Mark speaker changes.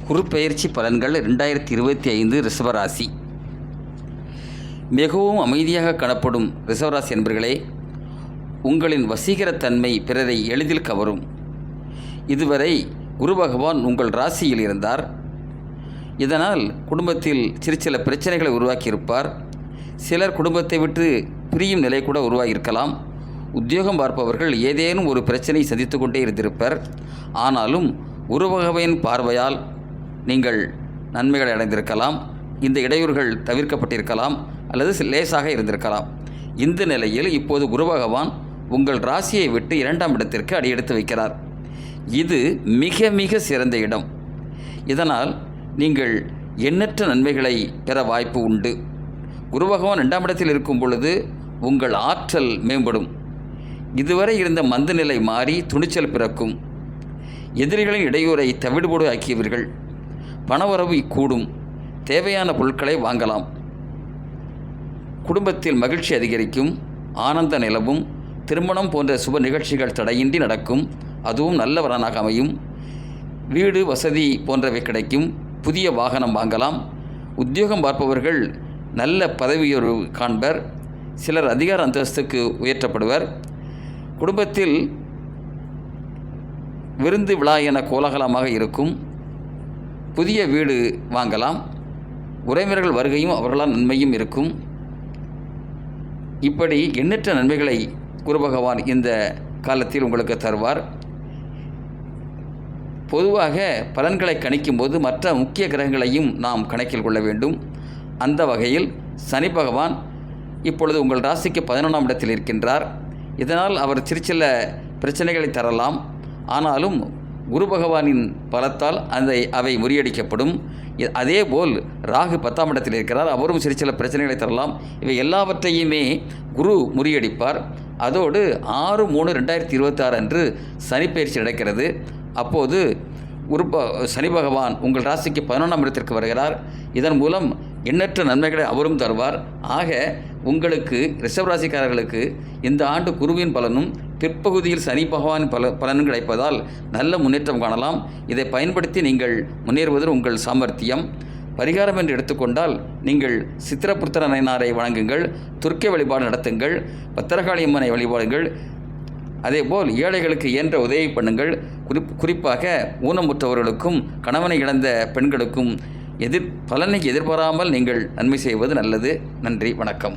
Speaker 1: குருப்பெயர்ச்சி பலன்கள் 2025 ரிஷபராசி. மிகவும் அமைதியாக காணப்படும் ரிஷபராசி என்பர்களே, உங்களின் வசீகரத்தன்மை பிறரை எளிதில் கவரும். இதுவரை குரு பகவான் உங்கள் ராசியில் இருந்தார். இதனால் குடும்பத்தில் சில பிரச்சனைகளை உருவாக்கியிருப்பார். சிலர் குடும்பத்தை விட்டு பிரியும் நிலை கூட உருவாகியிருக்கலாம். உத்தியோகம் பார்ப்பவர்கள் ஏதேனும் ஒரு பிரச்சனை சந்தித்து கொண்டே இருந்திருப்பர். ஆனாலும் குரு பகவானின் பார்வையால் நீங்கள் நன்மைகளை அடைந்திருக்கலாம். இந்த இடையூறுகள் தவிர்க்கப்பட்டிருக்கலாம் அல்லது லேசாக இருந்திருக்கலாம். இந்த நிலையில் இப்போது குரு பகவான் உங்கள் ராசியை விட்டு 2ஆம் இடத்திற்கு அடியெடுத்து வைக்கிறார். இது மிக மிக சிறந்த இடம். இதனால் நீங்கள் எண்ணற்ற நன்மைகளை பெற வாய்ப்பு உண்டு. குரு பகவான் 2ஆம் இடத்தில் இருக்கும் பொழுது உங்கள் ஆற்றல் மேம்படும். இதுவரை இருந்த மந்த நிலை மாறி துணிச்சல் பிறக்கும். எதிரிகளின் இடையூறை தவிடுபோடு ஆக்கியவர்கள். பணவரவு கூடும். தேவையான பொருட்களை வாங்கலாம். குடும்பத்தில் மகிழ்ச்சி அதிகரிக்கும். ஆனந்த நிலவும். திருமணம் போன்ற சுப நிகழ்ச்சிகள் தடையின்றி நடக்கும். அதுவும் நல்ல வரனாக அமையும். வீடு வசதி போன்றவை கிடைக்கும். புதிய வாகனம் வாங்கலாம். உத்தியோகம் பார்ப்பவர்கள் நல்ல பதவியுயர்வு காண்பர். சிலர் அதிகார அந்தஸ்துக்கு உயர்த்தப்படுவர். குடும்பத்தில் விருந்து விழா என கோலாகலமாக இருக்கும். புதிய வீடு வாங்கலாம். உறவினர்கள் வருகையும் அவர்களால் நன்மையும் இருக்கும். இப்படி எண்ணற்ற நன்மைகளை குரு பகவான் இந்த காலத்தில் உங்களுக்கு தருவார். பொதுவாக பலன்களை கணிக்கும் போது மற்ற முக்கிய கிரகங்களையும் நாம் கணக்கில் கொள்ள வேண்டும். அந்த வகையில் சனி பகவான் இப்பொழுது உங்கள் ராசிக்கு 11ஆம் இடத்தில் இருக்கின்றார். இதனால் அவர் சில பிரச்சனைகளை தரலாம். ஆனாலும் குரு பகவானின் பலத்தால் அவை முறியடிக்கப்படும். அதேபோல் ராகு 10ஆம் இடத்தில் இருக்கிறார். அவரும் சில பிரச்சனைகளை தரலாம். இவை எல்லாவற்றையுமே குரு முறியடிப்பார். அதோடு 6/3/2026 அன்று சனிப்பெயர்ச்சி நடக்கிறது. அப்போது சனி பகவான் உங்கள் ராசிக்கு 11ஆம் இடத்திற்கு வருகிறார். இதன் மூலம் எண்ணற்ற நன்மைகளை அவரும் தருவார். ஆக உங்களுக்கு ரிஷபராசிக்காரர்களுக்கு இந்த ஆண்டு குருவின் பலனும் பிற்பகுதியில் சனி பகவான் பலனும் கிடைப்பதால் நல்ல முன்னேற்றம் காணலாம். இதை பயன்படுத்தி நீங்கள் முன்னேறுவதில் உங்கள் சாமர்த்தியம். பரிகாரம் என்று எடுத்துக்கொண்டால் நீங்கள் சித்திரபுத்திர நயனாரை வணங்குங்கள். துர்க்கை வழிபாடு நடத்துங்கள். பத்திரகாளி அம்மனை வழிபாடுங்கள். அதேபோல் ஏழைகளுக்கு இயன்ற உதவி பண்ணுங்கள். குறிப்பாக ஊனமுற்றவர்களுக்கும் கணவனை இழந்த பெண்களுக்கும் பலனை எதிர்பாராமல் நீங்கள் நன்மை செய்வது நல்லது. நன்றி, வணக்கம்.